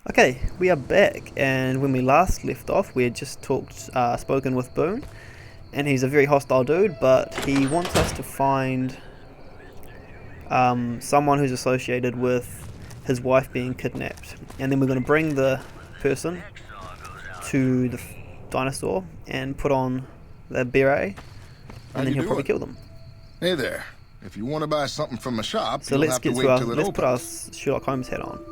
Okay, we are back, and when we last left off, we had just spoken with Boone, and he's a very hostile dude, but he wants us to find someone who's associated with his wife being kidnapped, and then we're going to bring the person to the dinosaur and put on the beret, How and then you he'll probably doing? kill them. Hey there. If you want to buy something from a shop, So you'll let's have to get wait to our till it let's put our opens. Sherlock Holmes hat on.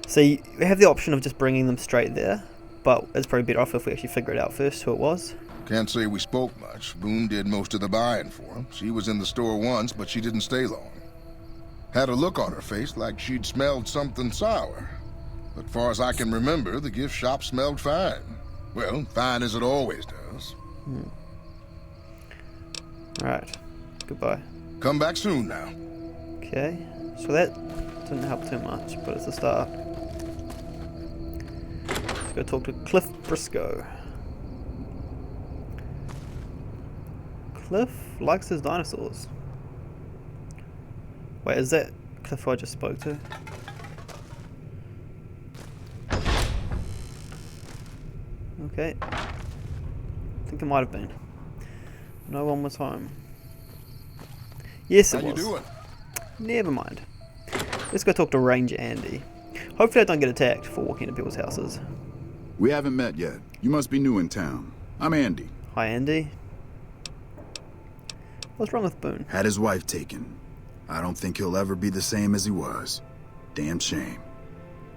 So you have the option of just bringing them straight there, but it's probably better off if we actually figure it out first who it was. Can't say we spoke much. Boone did most of the buying for him. She was in the store once, but she didn't stay long. Had a look on her face like she'd smelled something sour. But far as I can remember, the gift shop smelled fine. Well, fine as it always does. Alright, goodbye. Come back soon now. Okay, so that didn't help too much, but it's a start. Let's go talk to Cliff Briscoe. Cliff likes his dinosaurs. Wait, is that Cliff who I just spoke to? Okay. I think it might have been. No one was home. Yes, How it you was. doing? Never mind. Let's go talk to Ranger Andy. Hopefully I don't get attacked for walking into people's houses. We haven't met yet. You must be new in town. I'm Andy. Hi, Andy. What's wrong with Boone? Had his wife taken. I don't think he'll ever be the same as he was. Damn shame.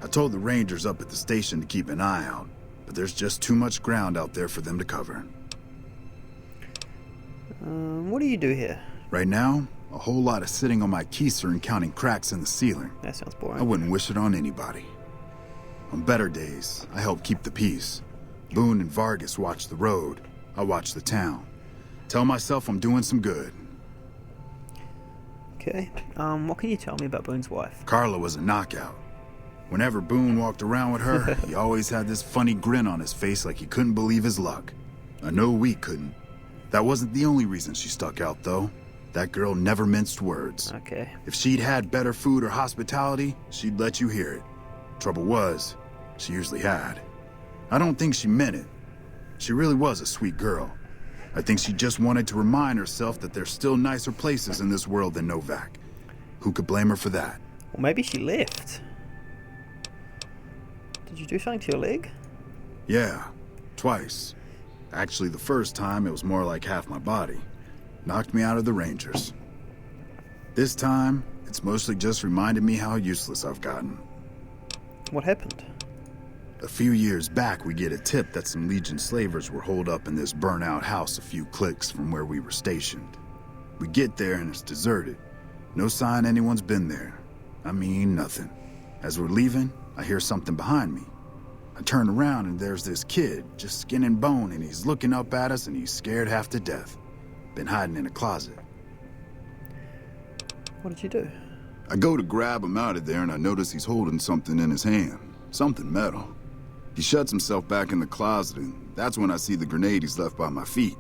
I told the rangers up at the station to keep an eye out, but there's just too much ground out there for them to cover. What do you do here? Right now, a whole lot of sitting on my keister and counting cracks in the ceiling. That sounds I boring. wouldn't wish it on anybody. On better days, I help keep the peace. Boone and Vargas watch the road. I watch the town. Tell myself I'm doing some good. Okay. What can you tell me about Boone's wife? Carla was a knockout. Whenever Boone walked around with her, he always had this funny grin on his face like he couldn't believe his luck. I know we couldn't. That wasn't the only reason she stuck out, though. That girl never minced words. Okay. If she'd had better food or hospitality, she'd let you hear it. Trouble was, she usually had. I don't think she meant it. She really was a sweet girl. I think she just wanted to remind herself that there's still nicer places in this world than Novak. Who could blame her for that? Well, maybe she left. Did you do something to your leg? Yeah, twice. Actually, the first time it was more like half my body. Knocked me out of the Rangers. This time, it's mostly just reminded me how useless I've gotten. What happened? A few years back, we get a tip that some Legion slavers were holed up in this burnt-out house a few clicks from where we were stationed. We get there and it's deserted. No sign anyone's been there. I mean, nothing. As we're leaving, I hear something behind me. I turn around and there's this kid, just skin and bone, and he's looking up at us and he's scared half to death. Been hiding in a closet. What did you do? I go to grab him out of there and I notice he's holding something in his hand. Something metal. He shuts himself back in the closet and that's when I see the grenade he's left by my feet.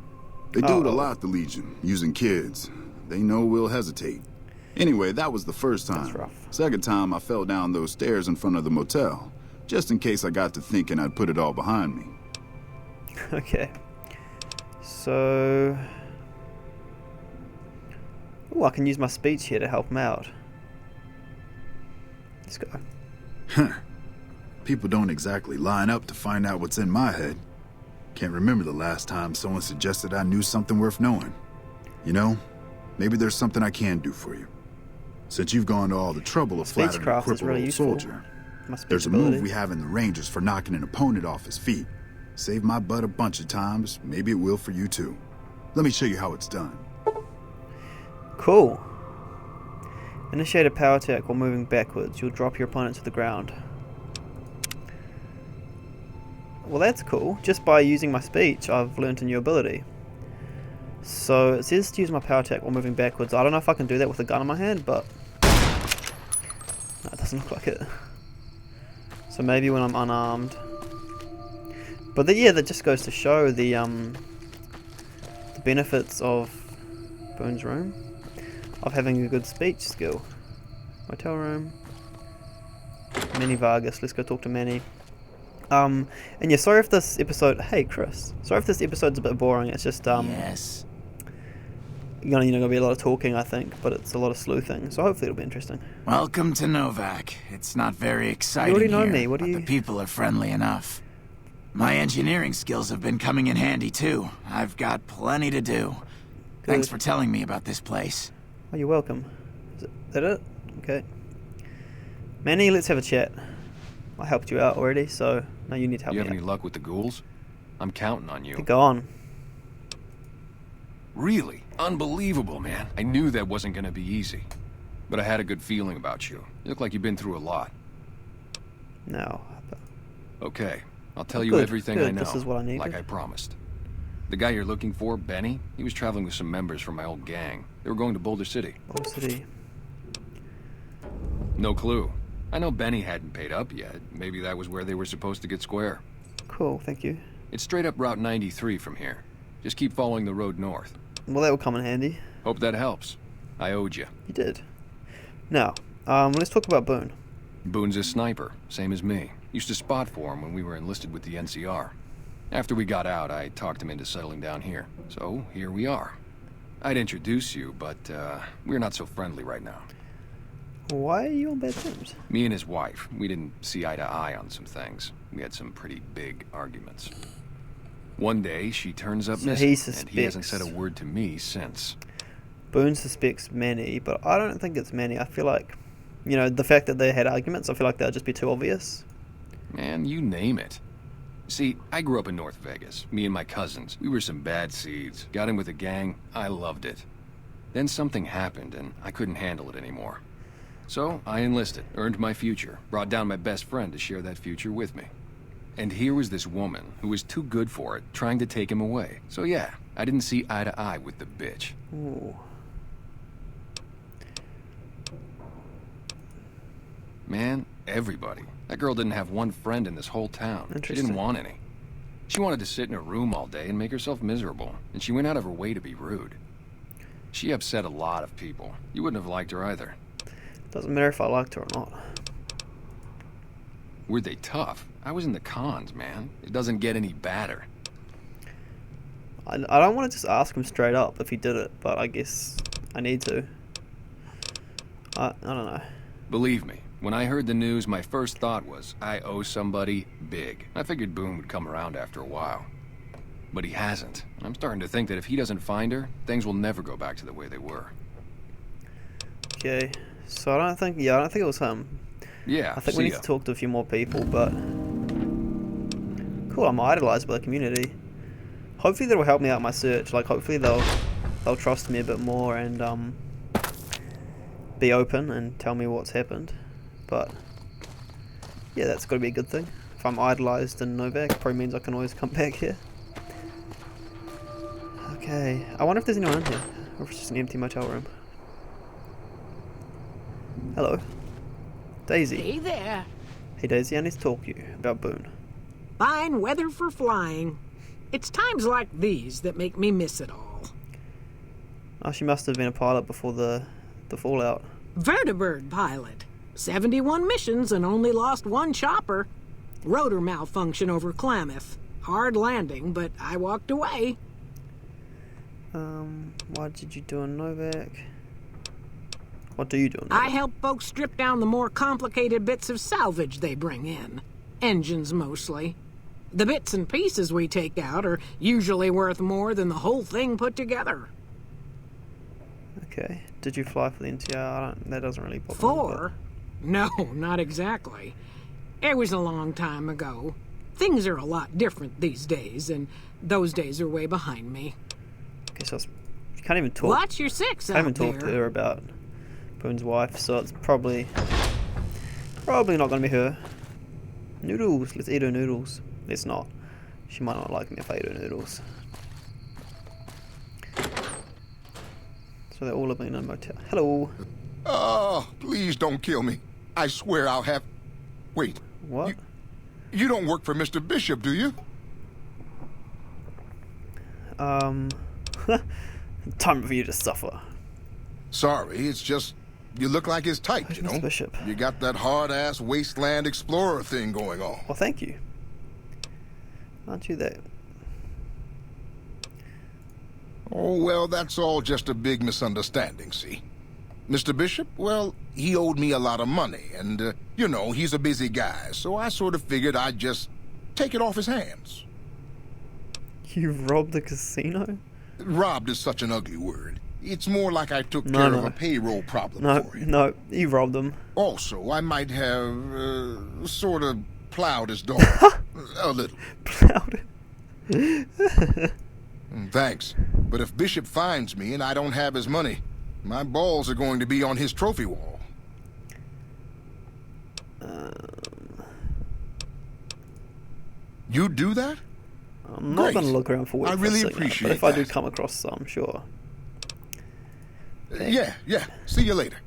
They do it a lot, the Legion, using kids. They know we'll hesitate. Anyway, that was the first time. That's rough. Second time, I fell down those stairs in front of the motel, just in case I got to thinking I'd put it all behind me. Okay. So... Oh, I can use my speech here to help him out. Let's go. Huh. People don't exactly line up to find out what's in my head. Can't remember the last time someone suggested I knew something worth knowing. You know, maybe there's something I can do for you. Since you've gone to all the trouble of flattering a Speechcraft is crippled really old useful. soldier, My speech there's a ability. move we have in the Rangers for knocking an opponent off his feet. Saved my butt a bunch of times, maybe it will for you too. Let me show you how it's done. Cool. Initiate a power attack while moving backwards. You'll drop your opponent to the ground. Well, that's cool. Just by using my speech, I've learned a new ability. So, it says to use my power attack while moving backwards. I don't know if I can do that with a gun in my hand, but... No, it doesn't look like it. So maybe when I'm unarmed. But yeah, that just goes to show the benefits of Boone's room. Of having a good speech skill. Motel room. Manny Vargas. Let's go talk to Manny. And yeah, sorry if this episode... Hey, Chris. Sorry if this episode's a bit boring. It's just, Yes. gonna be a lot of talking, I think, but it's a lot of sleuthing, so hopefully it'll be interesting. Welcome to Novak. It's not very exciting already know here, me. What do but you... the people are friendly enough. My engineering skills have been coming in handy, too. I've got plenty to do. Thanks for telling me about this place. Oh, you're welcome. Is that it? Okay. Manny, let's have a chat. I helped you out already, so now you need to help You me have any out. luck with the ghouls? I'm counting on you. Go on. Really? Unbelievable, man. I knew that wasn't gonna be easy. But I had a good feeling about you. You look like you've been through a lot. No. Okay, I'll tell you Good, everything good. I know, This is what I needed. like I promised. The guy you're looking for, Benny, he was traveling with some members from my old gang. They were going to Boulder City. Boulder City. No clue. I know Benny hadn't paid up yet. Maybe that was where they were supposed to get square. Cool, thank you. It's straight up Route 93 from here. Just keep following the road north. Well, that will come in handy. Hope that helps. I owed you. You did. Now, let's talk about Boone. Boone's a sniper, same as me. Used to spot for him when we were enlisted with the NCR. After we got out, I talked him into settling down here. So, here we are. I'd introduce you, but, we're not so friendly right now. Why are you on bad terms? Me and his wife, we didn't see eye to eye on some things. We had some pretty big arguments. One day, she turns up So missing, he and he hasn't said a suspects. word to me since. Boone suspects Manny, but I don't think it's Manny. I feel like, the fact that they had arguments, I feel like that would just be too obvious. Man, you name it. See, I grew up in North Vegas. Me and my cousins. We were some bad seeds. Got in with a gang. I loved it. Then something happened, and I couldn't handle it anymore. So, I enlisted, earned my future, brought down my best friend to share that future with me. And here was this woman, who was too good for it, trying to take him away. So yeah, I didn't see eye to eye with the bitch. Ooh. Man, everybody. That girl didn't have one friend in this whole town. She Interesting. didn't want any. She wanted to sit in her room all day and make herself miserable, and she went out of her way to be rude. She upset a lot of people. You wouldn't have liked her either. Doesn't matter if I liked her or not. Were they tough? I was in the cons, man. It doesn't get any badder. I don't want to just ask him straight up if he did it, but I guess I need to. I don't know. Believe me, when I heard the news, my first thought was, I owe somebody big. I figured Boone would come around after a while. But he hasn't. I'm starting to think that if he doesn't find her, things will never go back to the way they were. Okay, so I don't think it was him. Yeah, I think see we need ya. to talk to a few more people, but... Cool, I'm idolized by the community. Hopefully that'll help me out in my search. Like, hopefully they'll trust me a bit more and, be open and tell me what's happened. But, yeah, that's got to be a good thing. If I'm idolized in Novak, it probably means I can always come back here. Okay, I wonder if there's anyone in here, or if it's just an empty motel room. Hello. Daisy. Hey there. Hey Daisy, I need to talk to you about Boone. Fine weather for flying. It's times like these that make me miss it all. Oh, she must have been a pilot before the fallout. Vertibird pilot. 71 missions and only lost one chopper. Rotor malfunction over Klamath. Hard landing, but I walked away. What did you do in Novak? What do you do in Novak? I help folks strip down the more complicated bits of salvage they bring in. Engines mostly. The bits and pieces we take out are usually worth more than the whole thing put together. Okay. Did you fly for the NTR? That doesn't really bother me, Four? No, not exactly. It was a long time ago. Things are a lot different these days, and those days are way behind me. but... Okay, so you can't even talk. Watch your six I out haven't talked to there. her about Boone's wife, so it's probably not going to be her. Noodles. Let's eat her noodles. Let's not. She might not like me if I eat her noodles. So they're all living in a motel. Hello. Oh, please don't kill me. I swear I'll have... Wait. What? You don't work for Mr. Bishop, do you? Time for you to suffer. Sorry, it's just You look like his type, Where's you know? Mr. Bishop? You got that hard-ass wasteland explorer thing going on. Well, thank you. Aren't you that? Oh, well, that's all just a big misunderstanding, see? Mr. Bishop, well, he owed me a lot of money, and, you know, he's a busy guy, so I sort of figured I'd just take it off his hands. You robbed the casino? Robbed is such an ugly word. It's more like I took care of a payroll problem for him. No, you robbed them. Also, I might have, sort of plowed his dog. A little. Plowed it. Thanks. But if Bishop finds me and I don't have his money, my balls are going to be on his trophy wall. You do that? I'm not going to look around for work. I really for a signal, appreciate but if I do that. come across some, sure. Yeah. See you later.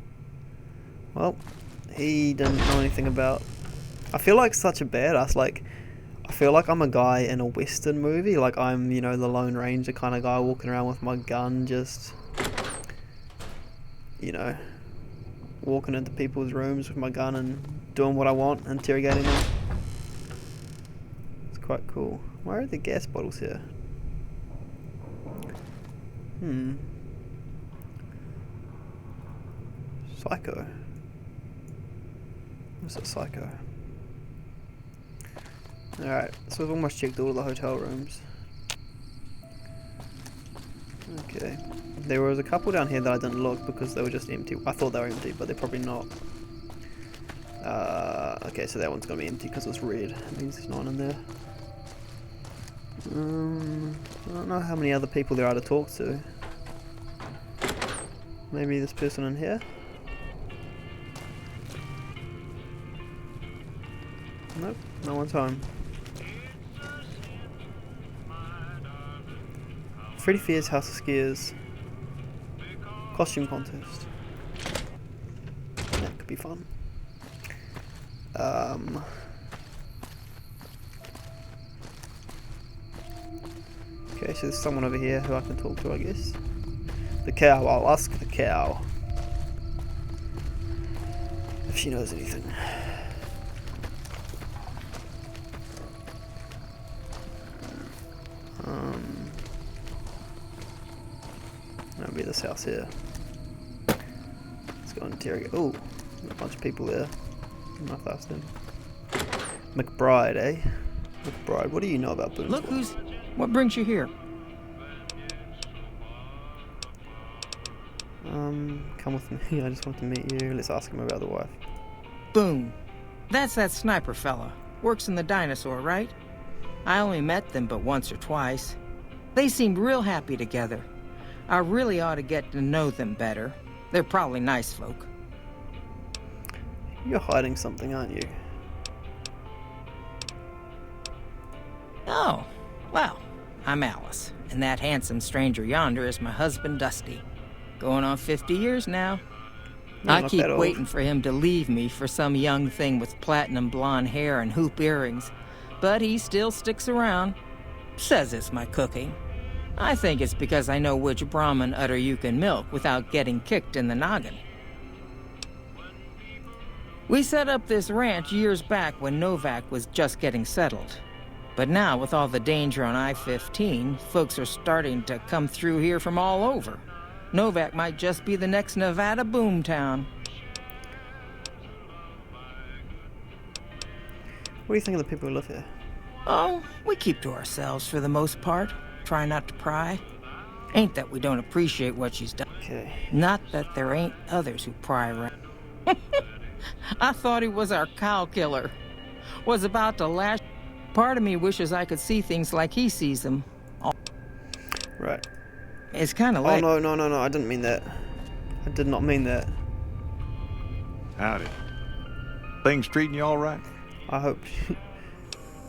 Well, he didn't know anything about... I feel like such a badass. Like, I feel like I'm a guy in a Western movie. Like, I'm, you know, the Lone Ranger kind of guy walking around with my gun, just... You know, walking into people's rooms with my gun and doing what I want, interrogating them. It's quite cool. Why are the gas bottles here? Psycho. What's a psycho? Alright, so we've almost checked all the hotel rooms. Okay. There was a couple down here that I didn't look because they were just empty. I thought they were empty, but they're probably not. Okay, so that one's gonna be empty because it's red. It means there's no one in there. I don't know how many other people there are to talk to. Maybe this person in here? Nope, no one's home. Freddy Fazbear's House of Scares. Costume contest. That could be fun. Okay, so there's someone over here who I can talk to, I guess. The cow, I'll ask the cow if she knows anything. That'll be this house here. Let's go and interrogate. Oh, a bunch of people there. Not fast in. McBride, eh? McBride, what do you know about Boone? Look what brings you here? Come with me. I just want to meet you. Let's ask him about the wife. Boone. That's that sniper fella. Works in the dinosaur, right? I only met them but once or twice. They seemed real happy together. I really ought to get to know them better. They're probably nice folk. You're hiding something, aren't you? Oh, well, I'm Alice, and that handsome stranger yonder is my husband, Dusty. Going on 50 years now. No, I not keep that old. waiting for him to leave me for some young thing with platinum blonde hair and hoop earrings, but he still sticks around. Says it's my cooking. I think it's because I know which Brahmin udder you can milk without getting kicked in the noggin. We set up this ranch years back when Novak was just getting settled. But now, with all the danger on I-15, folks are starting to come through here from all over. Novak might just be the next Nevada boomtown. What do you think of the people who live here? Oh, we keep to ourselves for the most part. Try not to pry. Ain't that we don't appreciate what she's done. Okay. Not that there ain't others who pry around. I thought he was our cow killer. Was about to lash. Part of me wishes I could see things like he sees them. Right. It's kind of Oh, like... no, I didn't mean that. I did not mean that. Howdy. Things treating you all right? I hope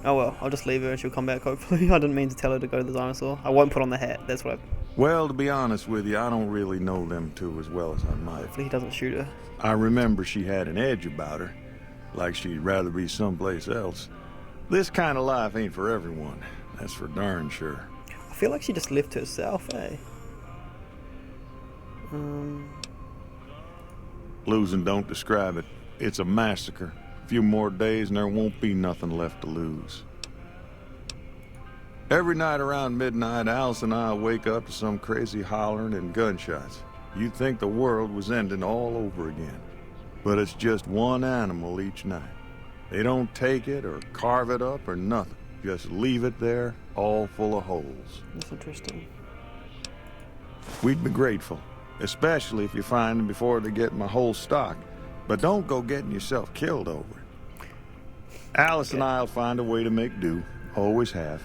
Oh well, I'll just leave her and she'll come back hopefully. I didn't mean to tell her to go to the dinosaur. I won't put on the hat, that's what I... Well, to be honest with you, I don't really know them two as well as I might. Hopefully he doesn't shoot her. I remember she had an edge about her, like she'd rather be someplace else. This kind of life ain't for everyone, that's for darn sure. I feel like she just left herself, eh? Losing don't describe it. It's a massacre. A few more days and there won't be nothing left to lose. Every night around midnight, Alice and I wake up to some crazy hollering and gunshots. You'd think the world was ending all over again. But it's just one animal each night. They don't take it or carve it up or nothing. Just leave it there, all full of holes. That's interesting. We'd be grateful, especially if you find them before they get my whole stock. But don't go getting yourself killed over it. Alice and I'll find a way to make do. Always have.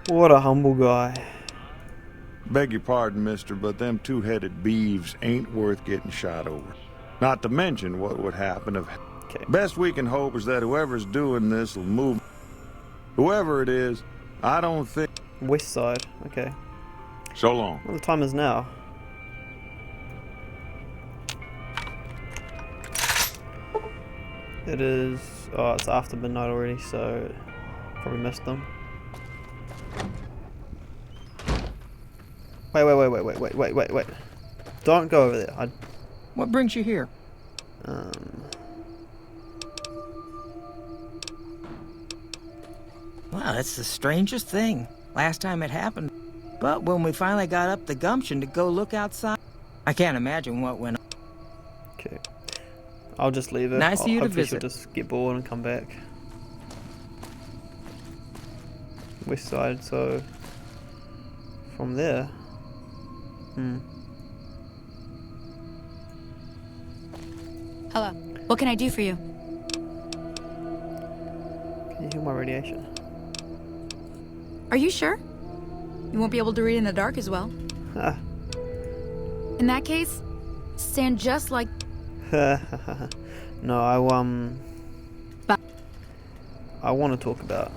What a humble guy. Beg your pardon, mister, but them two-headed beeves ain't worth getting shot over. Not to mention what would happen if... Okay. Best we can hope is that whoever's doing this will move. Whoever it is, I don't think... West side. Okay. So long. What the time is now? It is... Oh, it's after midnight already, so... Probably missed them. Wait. Don't go over there. What brings you here? Wow, that's the strangest thing. Last time it happened. But when we finally got up the gumption to go look outside, I can't imagine what went on. Okay. I'll just leave it. Nice of you to Hopefully she'll visit. just get bored and come back. West side, so... From there... Hello. What can I do for you? Can you heal my radiation? Are you sure? You won't be able to read in the dark as well. Ah. In that case, stand just like... No, I want to talk about...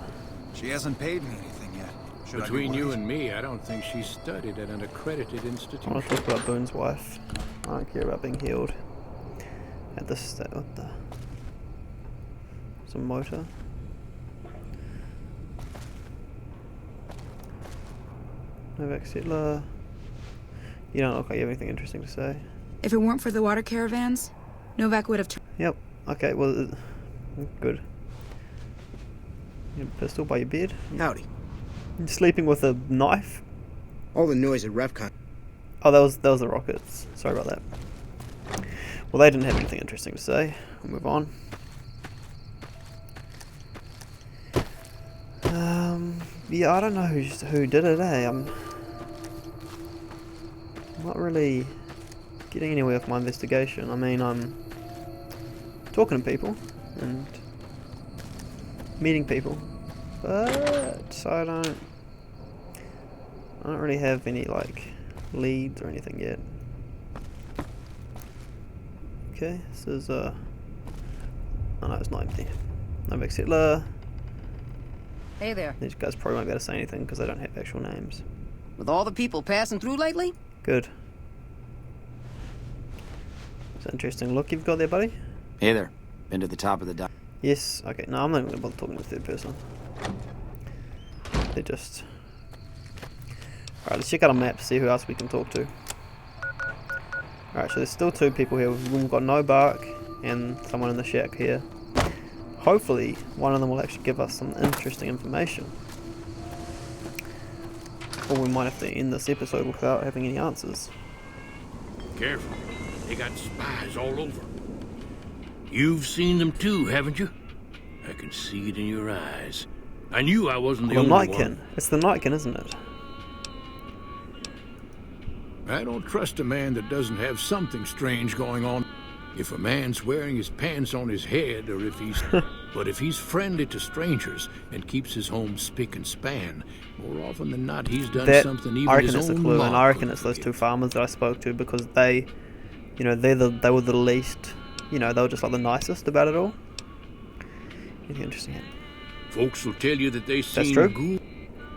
She hasn't paid me anything yet. Should Between you and me, I don't think she studied at an accredited I institution. want to talk about Boone's wife. I don't care about being healed. At this state, what the... Some motor. Novak Settler. You don't look like you have anything interesting to say. If it weren't for the water caravans, Novak would have... Yep. Okay, well, good. You have a pistol by your bed? Howdy. You sleeping with a knife? All the noise at REFCON. Oh, that was the Rockets. Sorry about that. Well, they didn't have anything interesting to say. We'll move on. Yeah, I don't know who did it, eh? I'm not really getting anywhere with my investigation. I mean, I'm talking to people and meeting people, but I don't really have any, like, leads or anything yet. Okay, this is, oh no, it's not empty. Novak Settler. Hey there. These guys probably won't be able to say anything because they don't have actual names. With all the people passing through lately? Good. It's an interesting look you've got there, buddy. Hey there. Been to the top of the dock. Yes, okay, no, I'm not even going to bother talking to the third person. They're just... Alright, let's check out a map, see who else we can talk to. Alright, so there's still two people here. We've got No Bark and someone in the shack here. Hopefully, one of them will actually give us some interesting information. Or we might have to end this episode without having any answers. Careful. They got spies all over. You've seen them too, haven't you? I can see it in your eyes. I knew I wasn't the only Nightkin. one. It's the Nightkin, isn't it? I don't trust a man that doesn't have something strange going on. If a man's wearing his pants on his head, or if he's... But if he's friendly to strangers and keeps his home spick and span, more often than not, he's done something even I reckon his it's a own clue, law and I reckon couldn't it's those forgive. two farmers that I spoke to because they, you know, they were the least, you know, they were just like the nicest about it all. Anything interesting here? Folks will tell you that they That's seen true. ghoul.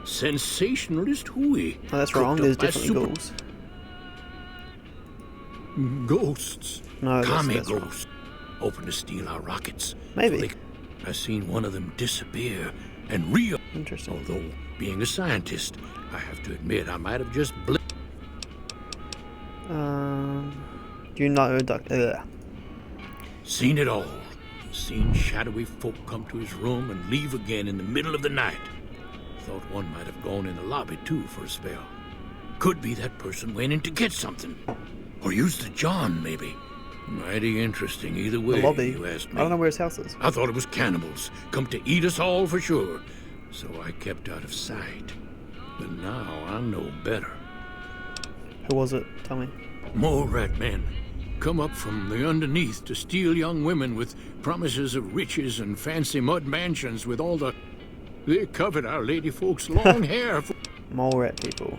Sensationalist hooey. No, that's wrong. Cooked There's up by definitely ghouls. Ghosts. No, Commie that's wrong. ghosts. Hoping to steal our rockets. Maybe. I seen one of them disappear and real. Interesting. Although, being a scientist, I have to admit I might have just Do you know Seen it all. Seen shadowy folk come to his room and leave again in the middle of the night. Thought one might have gone in the lobby too for a spell. Could be that person went in to get something. Or used the John, maybe. Mighty interesting either way, The lobby. you asked me. I don't know where his house is. I thought it was cannibals, come to eat us all for sure. So I kept out of sight. But now I know better. Who was it? Tell me. More rat men. Come up from the underneath to steal young women with promises of riches and fancy mud mansions with all the... They covered our lady folks' long hair for... Mole rat people.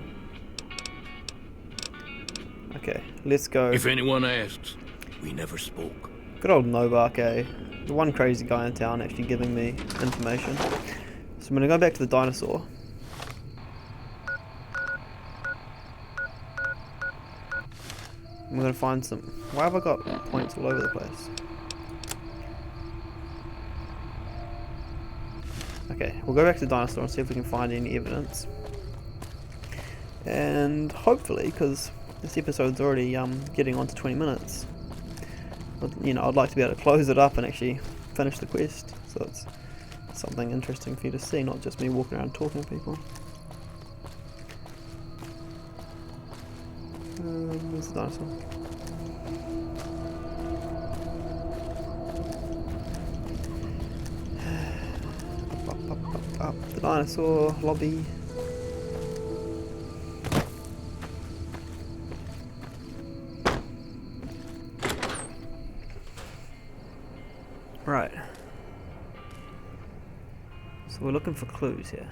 Okay, let's go. If anyone asks, we never spoke. Good old Novak, eh? The one crazy guy in town actually giving me information. So I'm gonna go back to the dinosaur. I'm gonna find some... Why have I got points all over the place? Okay, we'll go back to the dinosaur and see if we can find any evidence. And hopefully, because this episode's already getting on to 20 minutes, you know, I'd like to be able to close it up and actually finish the quest. So it's something interesting for you to see, not just me walking around talking to people. Where's the dinosaur? Up the dinosaur lobby. Right. So we're looking for clues here.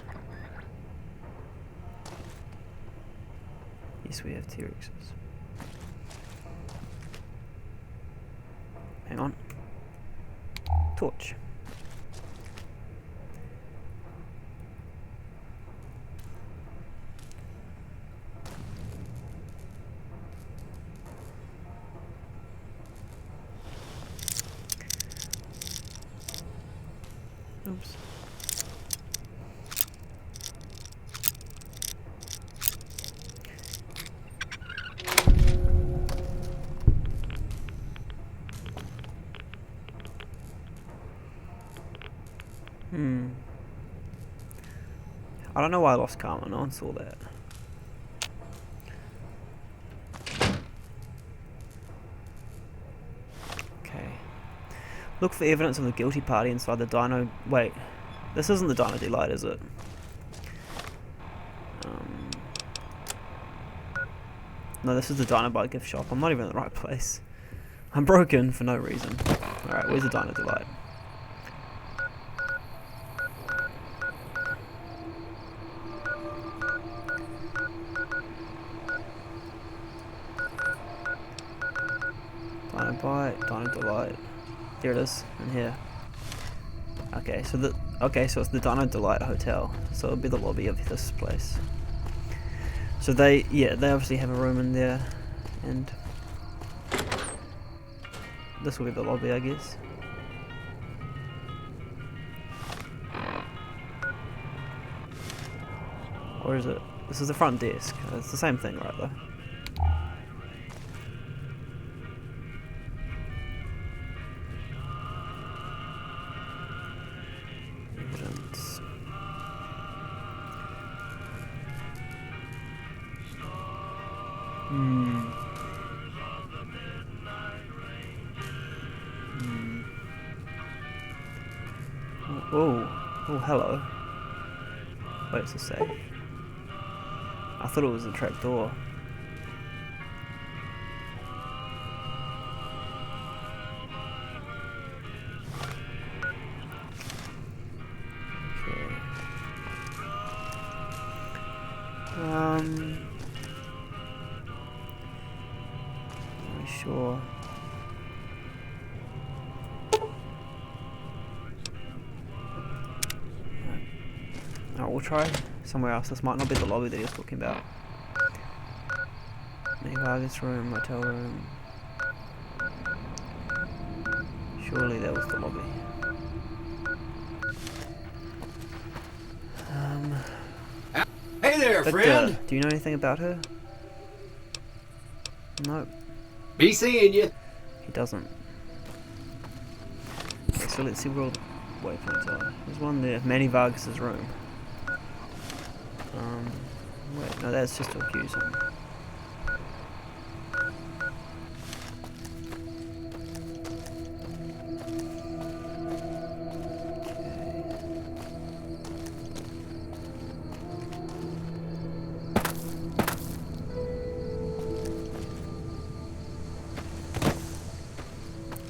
Yes, we have T-Rexes. Hang on. Torch. Oops. I don't know why I lost karma, no one saw that. Okay. Look for evidence of the guilty party inside the dino... Wait, this isn't the Dino Delight, is it? No, this is the Dinobite gift shop. I'm not even in the right place. I'm broken for no reason. Alright, where's the Dino Delight? Dinobite, Dino Delight. Here it is, in here. Okay, so it's the Dino Delight Hotel. So it'll be the lobby of this place. So they obviously have a room in there, and this will be the lobby, I guess. Or is it? This is the front desk. It's the same thing, right, though? Evidence. Oh, hello. Wait, it's a safe. I thought it was a trapdoor. Okay. Not sure. Alright, we'll try somewhere else. This might not be the lobby that he was talking about. Maybe Vargas room, motel room. Surely that was the lobby. Hey there, Victor, friend! do you know anything about her? Nope. Be seeing you. He doesn't. so let's see where all the waypoints are. There's one there, Manny Vargas's room. Wait, no, that's just to accuse him.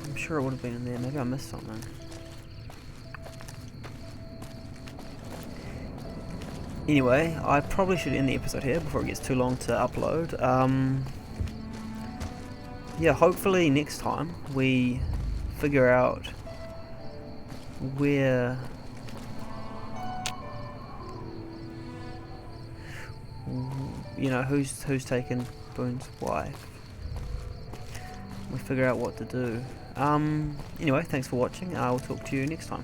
I'm sure it would have been in there. Maybe I missed something. Anyway, I probably should end the episode here before it gets too long to upload. Yeah, hopefully next time we figure out where who's taken Boone's wife. We figure out what to do. Anyway, thanks for watching. I will talk to you next time.